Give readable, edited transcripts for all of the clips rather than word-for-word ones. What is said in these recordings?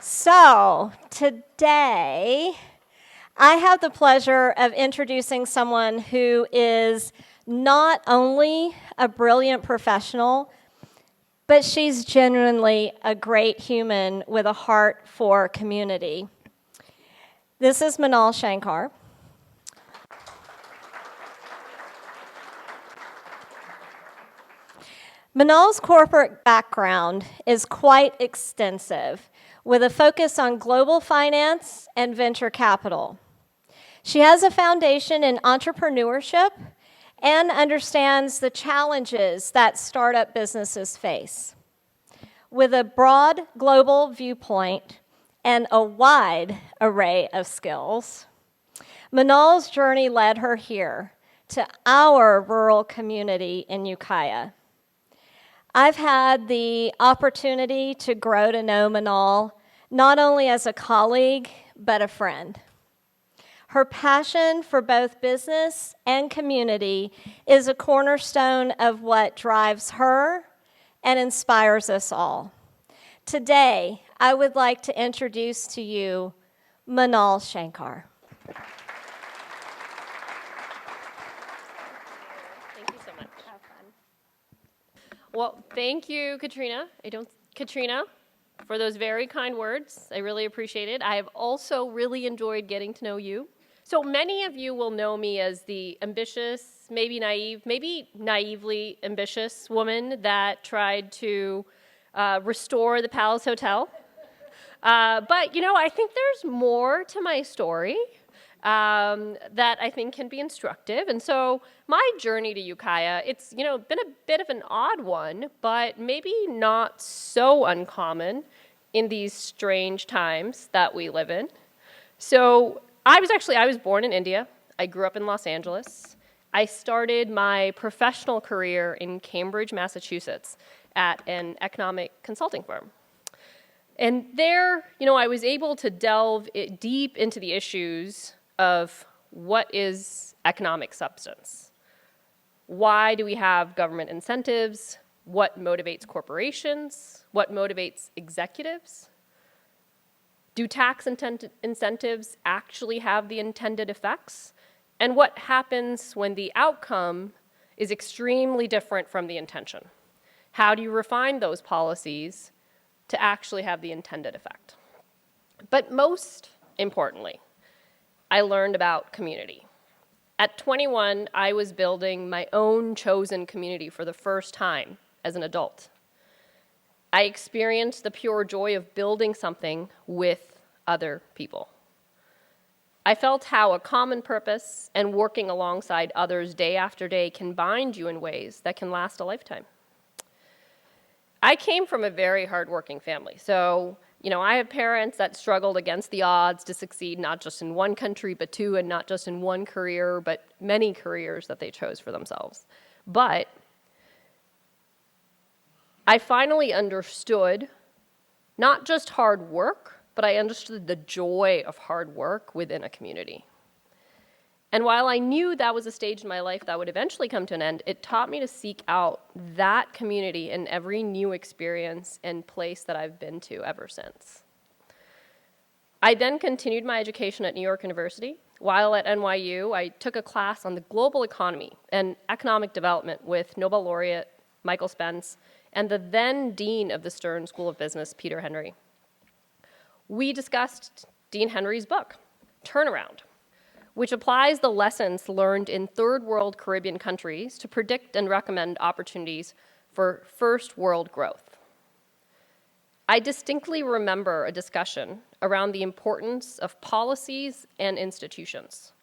So, today, I have the pleasure of introducing someone who is not only a brilliant professional, but she's genuinely a great human with a heart for community. This is Minal Shankar. Minal's corporate background is quite extensive, with a focus on global finance and venture capital. She has a foundation in entrepreneurship and understands the challenges that startup businesses face. With a broad global viewpoint and a wide array of skills, Minal's journey led her here to our rural community in Ukiah. I've had the opportunity to grow to know Minal not only as a colleague, but a friend. Her passion for both business and community is a cornerstone of what drives her and inspires us all. Today, I would like to introduce to you Minal Shankar. Well, thank you, Katrina, for those very kind words. I really appreciate it. I have also really enjoyed getting to know you. So many of you will know me as the ambitious, maybe naively ambitious woman that tried to restore the Palace Hotel. But, I think there's more to my story that I think can be instructive. And so my journey to Ukiah, it's, been a bit of an odd one, but maybe not so uncommon in these strange times that we live in. So I was born in India. I grew up in Los Angeles. I started my professional career in Cambridge, Massachusetts at an economic consulting firm. And there, I was able to delve deep into the issues of what is economic substance? Why do we have government incentives? What motivates corporations? What motivates executives? Do tax incentives actually have the intended effects? And what happens when the outcome is extremely different from the intention? How do you refine those policies to actually have the intended effect? But most importantly, I learned about community. At 21, I was building my own chosen community for the first time as an adult. I experienced the pure joy of building something with other people. I felt how a common purpose and working alongside others day after day can bind you in ways that can last a lifetime. I came from a very hardworking family, so I have parents that struggled against the odds to succeed not just in one country, but two, and not just in one career, but many careers that they chose for themselves. But I finally understood not just hard work, but I understood the joy of hard work within a community. And while I knew that was a stage in my life that would eventually come to an end, it taught me to seek out that community in every new experience and place that I've been to ever since. I then continued my education at New York University. While at NYU, I took a class on the global economy and economic development with Nobel laureate Michael Spence and the then dean of the Stern School of Business, Peter Henry. We discussed Dean Henry's book, Turnaround, which applies the lessons learned in third world Caribbean countries to predict and recommend opportunities for first world growth. I distinctly remember a discussion around the importance of policies and institutions.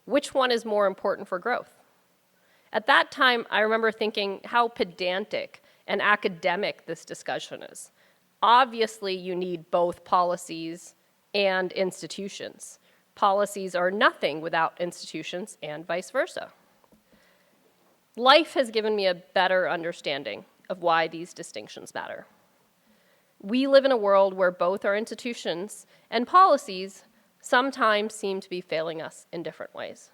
Which one is more important for growth? At that time, I remember thinking how pedantic and academic this discussion is. Obviously, you need both policies and institutions. Policies are nothing without institutions and vice versa. Life has given me a better understanding of why these distinctions matter. We live in a world where both our institutions and policies sometimes seem to be failing us in different ways.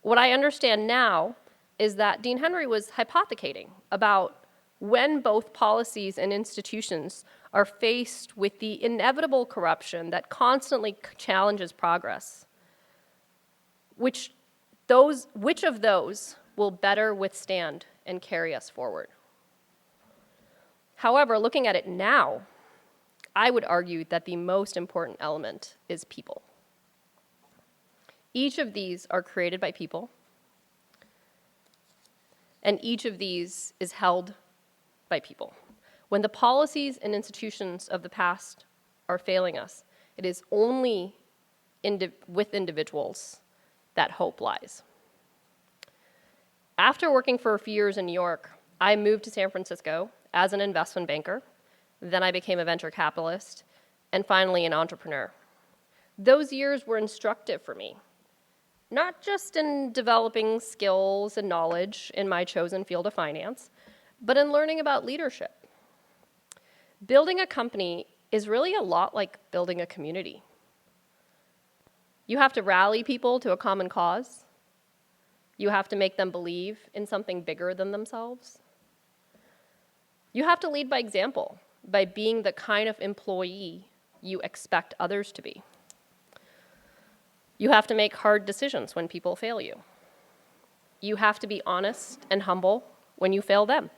What I understand now is that Dean Henry was hypothecating about when both policies and institutions are faced with the inevitable corruption that constantly challenges progress, which of those will better withstand and carry us forward? However, looking at it now, I would argue that the most important element is people. Each of these are created by people, and each of these is held by people. When the policies and institutions of the past are failing us, it is only with individuals that hope lies. After working for a few years in New York, I moved to San Francisco as an investment banker. Then I became a venture capitalist, and finally an entrepreneur. Those years were instructive for me, not just in developing skills and knowledge in my chosen field of finance, but in learning about leadership. Building a company is really a lot like building a community. You have to rally people to a common cause. You have to make them believe in something bigger than themselves. You have to lead by example, by being the kind of employee you expect others to be. You have to make hard decisions when people fail you. You have to be honest and humble when you fail them.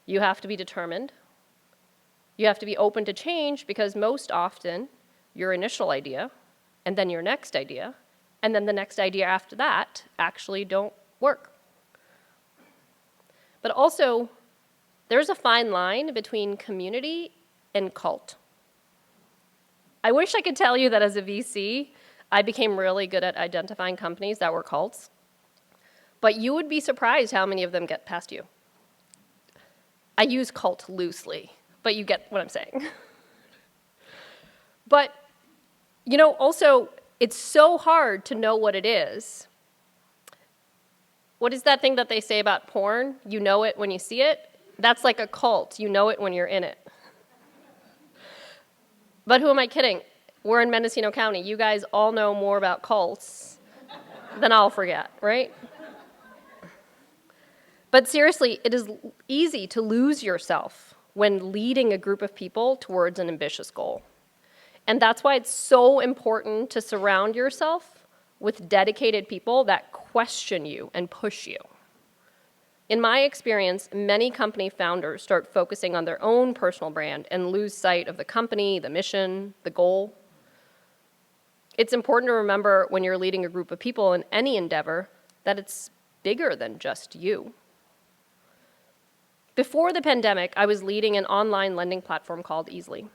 You have to be determined. You have to be open to change, because most often your initial idea, and then your next idea, and then the next idea after that actually don't work. But also, there's a fine line between community and cult. I wish I could tell you that as a VC, I became really good at identifying companies that were cults, but you would be surprised how many of them get past you. I use cult loosely, but you get what I'm saying. But, also, it's so hard to know what it is. What is that thing that they say about porn? You know it when you see it? That's like a cult. You know it when you're in it. But who am I kidding? We're in Mendocino County. You guys all know more about cults than I'll forget, right? But seriously, it is easy to lose yourself when leading a group of people towards an ambitious goal. And that's why it's so important to surround yourself with dedicated people that question you and push you. In my experience, many company founders start focusing on their own personal brand and lose sight of the company, the mission, the goal. It's important to remember when you're leading a group of people in any endeavor that it's bigger than just you. Before the pandemic, I was leading an online lending platform called Easily.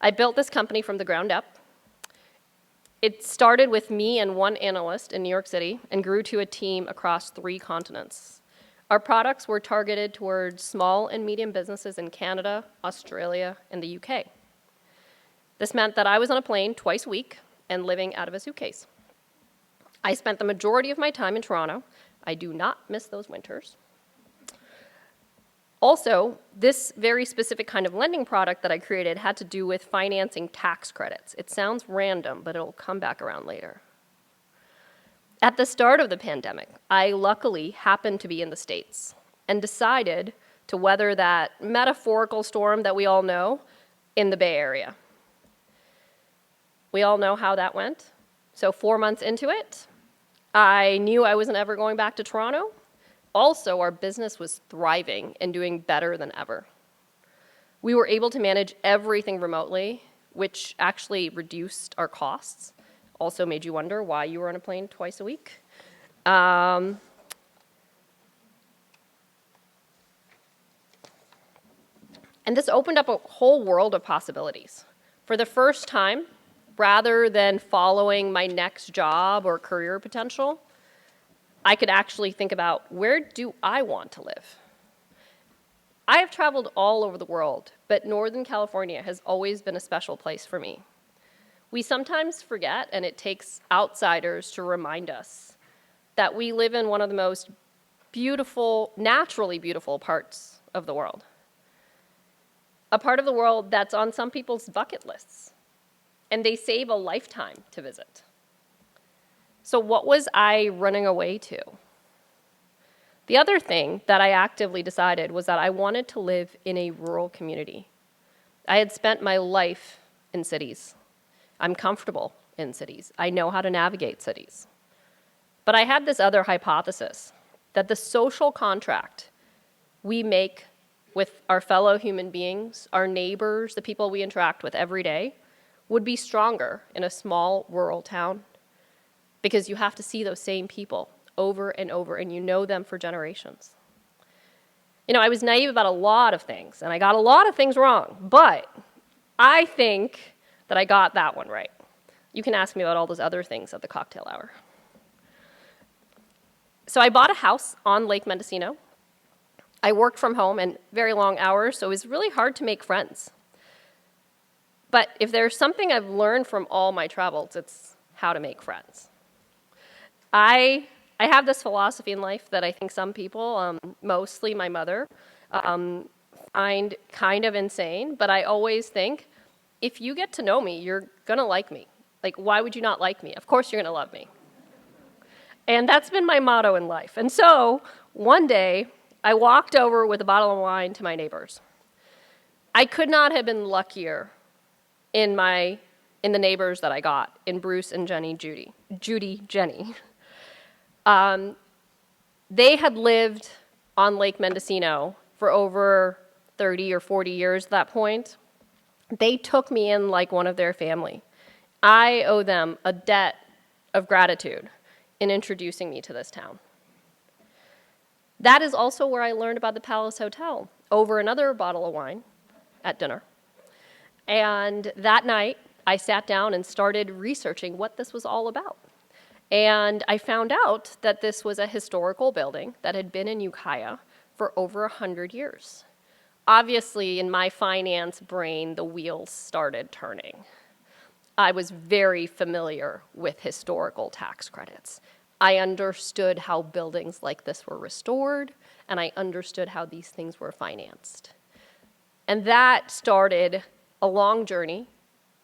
I built this company from the ground up. It started with me and one analyst in New York City and grew to a team across 3 continents. Our products were targeted towards small and medium businesses in Canada, Australia, and the UK. This meant that I was on a plane twice a week and living out of a suitcase. I spent the majority of my time in Toronto. I do not miss those winters. Also, this very specific kind of lending product that I created had to do with financing tax credits. It sounds random, but it'll come back around later. At the start of the pandemic, I luckily happened to be in the States and decided to weather that metaphorical storm that we all know in the Bay Area. We all know how that went. So 4 months into it, I knew I wasn't ever going back to Toronto. Also, our business was thriving and doing better than ever. We were able to manage everything remotely, which actually reduced our costs. Also made you wonder why you were on a plane twice a week. And this opened up a whole world of possibilities. For the first time, rather than following my next job or career potential, I could actually think about, where do I want to live? I have traveled all over the world, but Northern California has always been a special place for me. We sometimes forget, and it takes outsiders to remind us, that we live in one of the most beautiful, naturally beautiful parts of the world. A part of the world that's on some people's bucket lists, and they save a lifetime to visit. So what was I running away to? The other thing that I actively decided was that I wanted to live in a rural community. I had spent my life in cities. I'm comfortable in cities. I know how to navigate cities. But I had this other hypothesis, that the social contract we make with our fellow human beings, our neighbors, the people we interact with every day, would be stronger in a small rural town because you have to see those same people over and over, and you know them for generations. You know, I was naive about a lot of things, and I got a lot of things wrong, but I think that I got that one right. You can ask me about all those other things at the cocktail hour. So I bought a house on Lake Mendocino. I worked from home and very long hours, so it was really hard to make friends. But if there's something I've learned from all my travels, it's how to make friends. I have this philosophy in life that I think some people, mostly my mother, find kind of insane, but I always think, if you get to know me, you're gonna like me. Like, why would you not like me? Of course you're gonna love me. And that's been my motto in life. And so, one day, I walked over with a bottle of wine to my neighbors. I could not have been luckier in the neighbors that I got, in Bruce and Jenny. They had lived on Lake Mendocino for over 30 or 40 years at that point. They took me in like one of their family. I owe them a debt of gratitude in introducing me to this town. That is also where I learned about the Palace Hotel, over another bottle of wine at dinner. And that night, I sat down and started researching what this was all about. And I found out that this was a historical building that had been in Ukiah for over 100 years. Obviously, in my finance brain, the wheels started turning. I was very familiar with historical tax credits. I understood how buildings like this were restored, and I understood how these things were financed. And that started a long journey,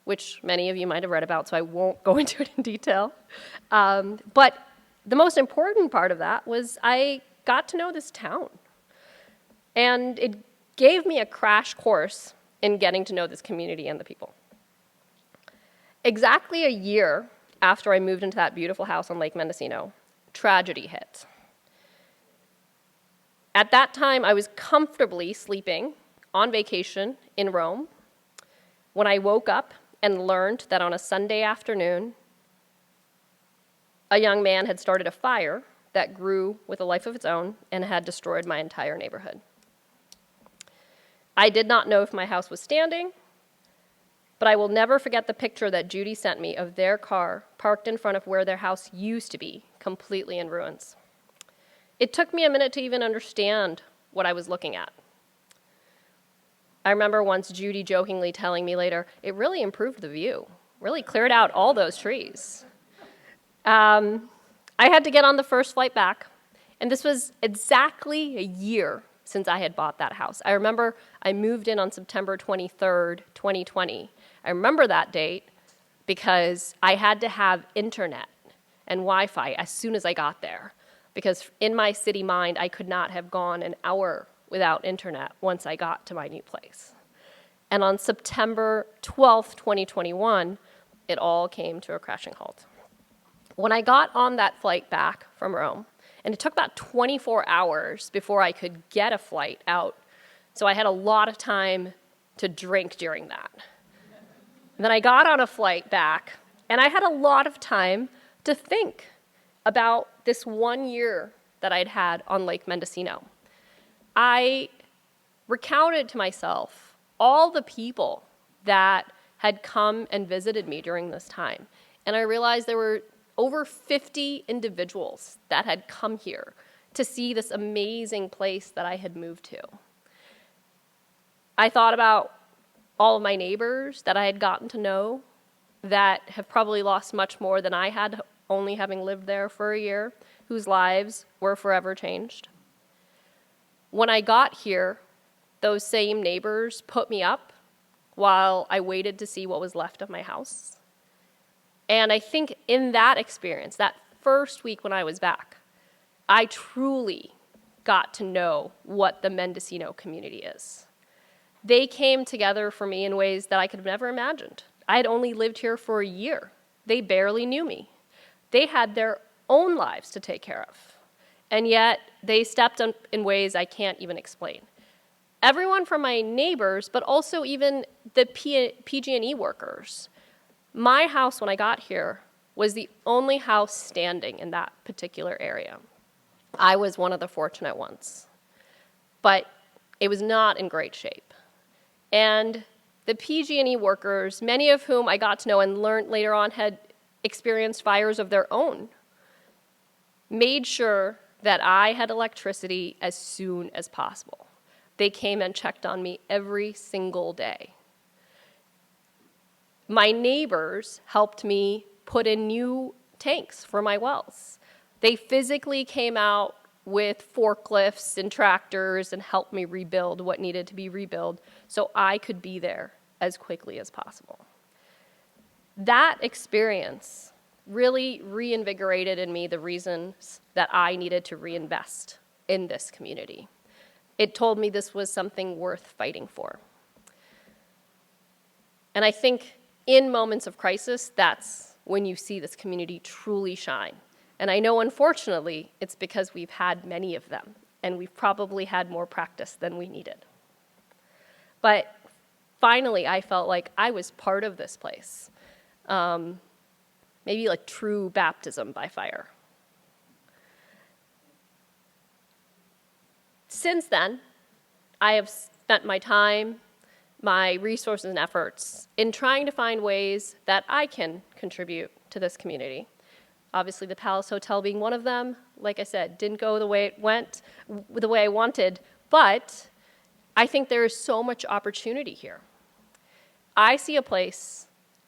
which many of you might have read about, so I won't go into it in detail. But the most important part of that was I got to know this town. And it gave me a crash course in getting to know this community and the people. Exactly a year after I moved into that beautiful house on Lake Mendocino, tragedy hit. At that time, I was comfortably sleeping on vacation in Rome when I woke up and learned that on a Sunday afternoon, a young man had started a fire that grew with a life of its own and had destroyed my entire neighborhood. I did not know if my house was standing, but I will never forget the picture that Judy sent me of their car parked in front of where their house used to be, completely in ruins. It took me a minute to even understand what I was looking at. I remember once Judy jokingly telling me later, it really improved the view, really cleared out all those trees. I had to get on the first flight back, and this was exactly a year since I had bought that house. I remember I moved in on September 23rd, 2020. I remember that date because I had to have internet and Wi-Fi as soon as I got there, because in my city mind, I could not have gone an hour without internet once I got to my new place. And on September 12th, 2021, it all came to a crashing halt. When I got on that flight back from Rome, and it took about 24 hours before I could get a flight out, so I had a lot of time to drink during that. And then I got on a flight back, and I had a lot of time to think about this 1 year that I'd had on Lake Mendocino. I recounted to myself all the people that had come and visited me during this time, and I realized there were over 50 individuals that had come here to see this amazing place that I had moved to. I thought about all of my neighbors that I had gotten to know that have probably lost much more than I had, only having lived there for a year, whose lives were forever changed. When I got here, those same neighbors put me up while I waited to see what was left of my house. And I think in that experience, that first week when I was back, I truly got to know what the Mendocino community is. They came together for me in ways that I could have never imagined. I had only lived here for a year. They barely knew me. They had their own lives to take care of. And yet, they stepped up in ways I can't even explain. Everyone from my neighbors, but also even the PG&E workers. My house, when I got here, was the only house standing in that particular area. I was one of the fortunate ones. But it was not in great shape. And the PG&E workers, many of whom I got to know and learned later on had experienced fires of their own, made sure that I had electricity as soon as possible. They came and checked on me every single day. My neighbors helped me put in new tanks for my wells. They physically came out with forklifts and tractors and helped me rebuild what needed to be rebuilt so I could be there as quickly as possible. That experience really reinvigorated in me the reasons that I needed to reinvest in this community. It told me this was something worth fighting for. And I think in moments of crisis, that's when you see this community truly shine. And I know, unfortunately, it's because we've had many of them, and we've probably had more practice than we needed. But finally, I felt like I was part of this place. Maybe like true baptism by fire. Since then, I have spent my time, my resources and efforts in trying to find ways that I can contribute to this community. Obviously, the Palace Hotel being one of them. Like I said, didn't go the way it went, the way I wanted, but I think there is so much opportunity here. I see a place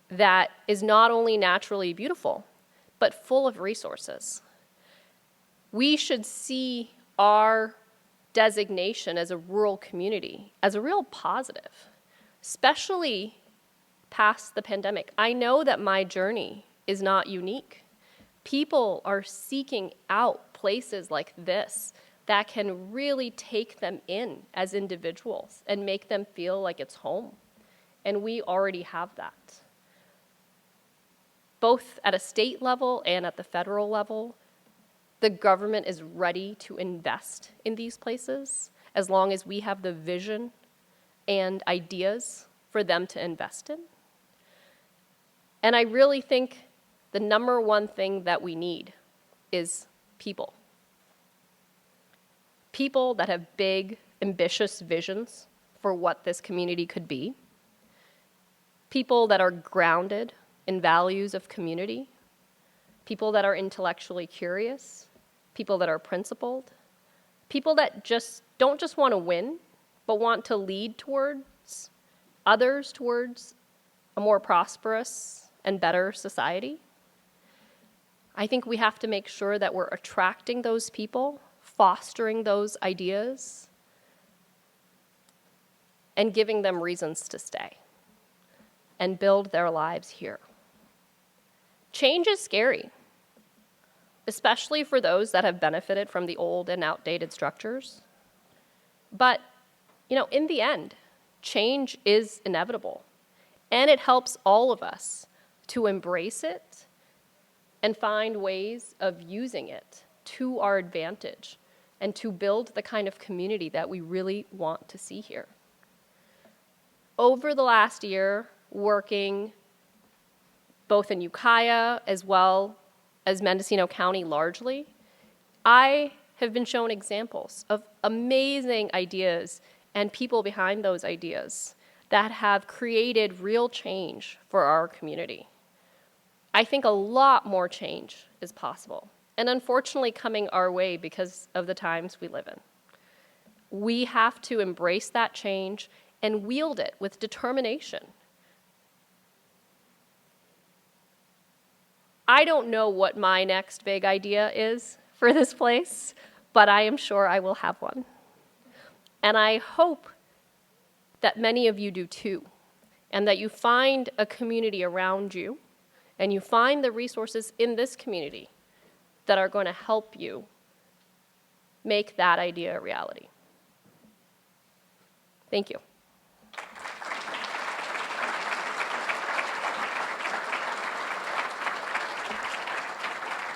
that is not only naturally beautiful, but full of resources. We should see our designation as a rural community as a real positive, especially past the pandemic. I know that my journey is not unique. People are seeking out places like this that can really take them in as individuals and make them feel like it's home. And we already have that. Both at a state level and at the federal level, the government is ready to invest in these places as long as we have the vision and ideas for them to invest in. And I really think the number one thing that we need is people. People that have big, ambitious visions for what this community could be. People that are grounded in values of community. People that are intellectually curious. People that are principled. People that don't just want to win, but want to lead towards others towards a more prosperous and better society. I think we have to make sure that we're attracting those people, fostering those ideas, and giving them reasons to stay and build their lives here. Change is scary, especially for those that have benefited from the old and outdated structures. But, in the end, change is inevitable, and it helps all of us to embrace it and find ways of using it to our advantage and to build the kind of community that we really want to see here. Over the last year, working both in Ukiah as well as Mendocino County largely, I have been shown examples of amazing ideas and people behind those ideas that have created real change for our community. I think a lot more change is possible, and unfortunately coming our way because of the times we live in. We have to embrace that change and wield it with determination. I don't know what my next big idea is for this place, but I am sure I will have one. And I hope that many of you do too, and that you find a community around you, and you find the resources in this community that are going to help you make that idea a reality. Thank you.